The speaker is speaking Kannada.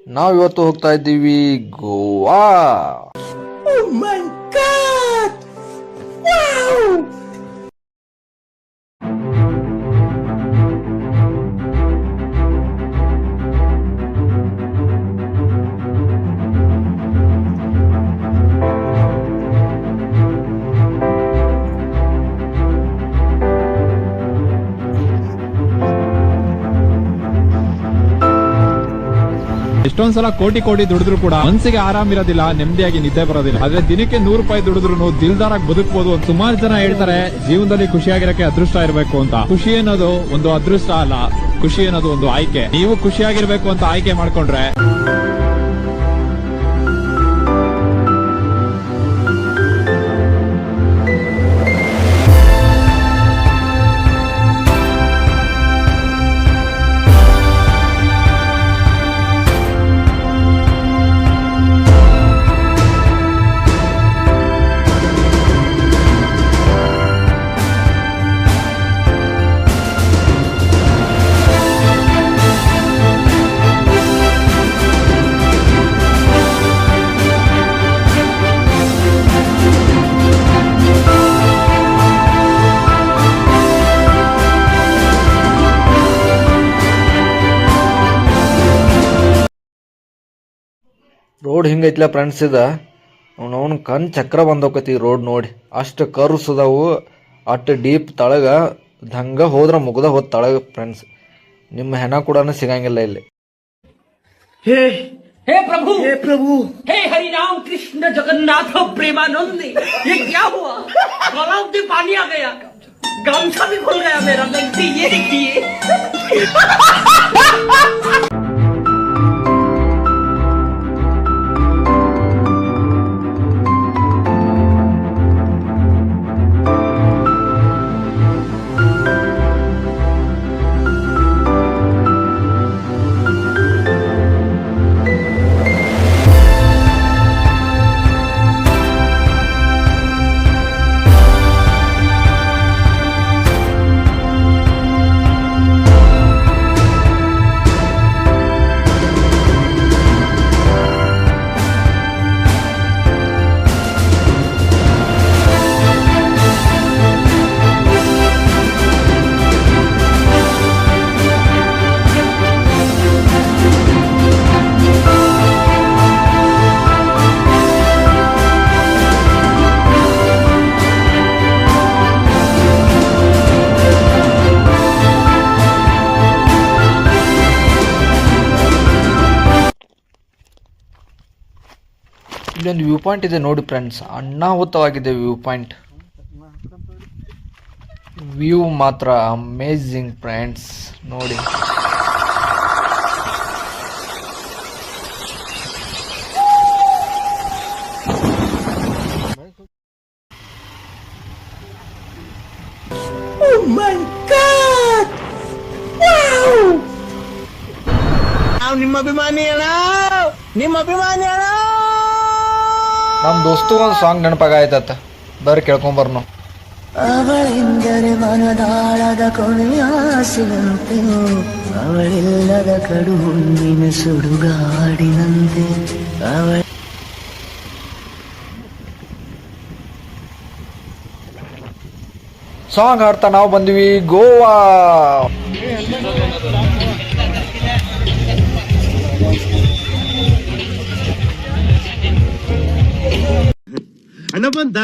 ನಾವ್ ಇವತ್ತು ಹೋಗ್ತಾ ಇದ್ದೀವಿ ಗೋವಾ. ಎಷ್ಟೊಂದ್ಸಲ ಕೋಟಿ ದುಡಿದ್ರು ಕೂಡ ಮನಸ್ಸಿಗೆ ಆರಾಮ್ ಇರೋದಿಲ್ಲ, ನೆಮ್ಮದಿಯಾಗಿ ನಿದ್ದೆ ಬರೋದಿಲ್ಲ. ಆದ್ರೆ ದಿನಕ್ಕೆ 100 ರೂಪಾಯಿ ದುಡಿದ್ರು ದಿಲ್ದಾರಾಗಿ ಬದುಕಬಹುದು. ಸುಮಾರು ಜನ ಹೇಳ್ತಾರೆ ಜೀವನದಲ್ಲಿ ಖುಷಿಯಾಗಿರಕ್ಕೆ ಅದೃಷ್ಟ ಇರಬೇಕು ಅಂತ. ಖುಷಿ ಅನ್ನೋದು ಒಂದು ಅದೃಷ್ಟ ಅಲ್ಲ, ಖುಷಿ ಅನ್ನೋದು ಒಂದು ಆಯ್ಕೆ. ನೀವು ಖುಷಿಯಾಗಿರ್ಬೇಕು ಅಂತ ಆಯ್ಕೆ ಮಾಡ್ಕೊಂಡ್ರೆ ರೋಡ್ ಹಿಂಗೈತ್ಲ ಫ್ರೆಂಡ್ಸ್, ಇದ ಅವನವನ್ ಕಣ್ ಚಕ್ರ ಬಂದೋಕತಿ ರೋಡ್ ನೋಡಿ. ಅಷ್ಟು ಕರ್ವ್ಸ್ ಅದಾವು, ಅಷ್ಟು ಡೀಪ್ ತಳಗ ಹಂಗ ಹೋದ್ರ ಮುಗ್ದ ಹೋದ್ ತಳಗ ಫ್ರೆಂಡ್ಸ್. ನಿಮ್ಮ ಹೆಣ ಕೂಡ ಸಿಗಂಗಿಲ್ಲ ಇಲ್ಲಿ. हे प्रभु, हे हरि राम कृष्ण जगन्नाथ प्रेमानंद, ये क्या हुआ? तालाब में पानी आ गया, गामछा भी खुल गया मेरा। गलती ये देखिए। ಇಲ್ಲೊಂದು ವ್ಯೂ ಪಾಯಿಂಟ್ ಇದೆ ನೋಡಿ ಫ್ರೆಂಡ್ಸ್, ಅನಾಹುತವಾಗಿದೆ ವ್ಯೂ ಪಾಯಿಂಟ್. ವ್ಯೂ ಮಾತ್ರ ಅಮೇಜಿಂಗ್ ಫ್ರೆಂಡ್ಸ್ ನೋಡಿ. ನಿಮ್ಮ ಅಭಿಮಾನಿ ಅಣ್ಣ, ನಿಮ್ಮ ಅಭಿಮಾನಿ ಅಣ್ಣ. ನಮ್ಮ ದೋಸ್ತು ಒಂದು ಸಾಂಗ್ ನೆನಪಾಗಾಯ್ತತ್ತ, ಬರ್ರಿ ಕೇಳ್ಕೊಂಬರ್ನು. ಅವಳೆಂದರೆ ಮನದಾಳದ ಕೊನೆಯಾಸಿನಂತೆ, ಅವಳಿಲ್ಲದ ಕಡು ಹುಣ್ಣಿನ ಸುಡುಗಾಡಿನಂತೆ. ಸಾಂಗ್ ಹಾಡ್ತಾ ನಾವು ಬಂದ್ವಿ ಗೋವಾ. ಹಣ ಬಂದ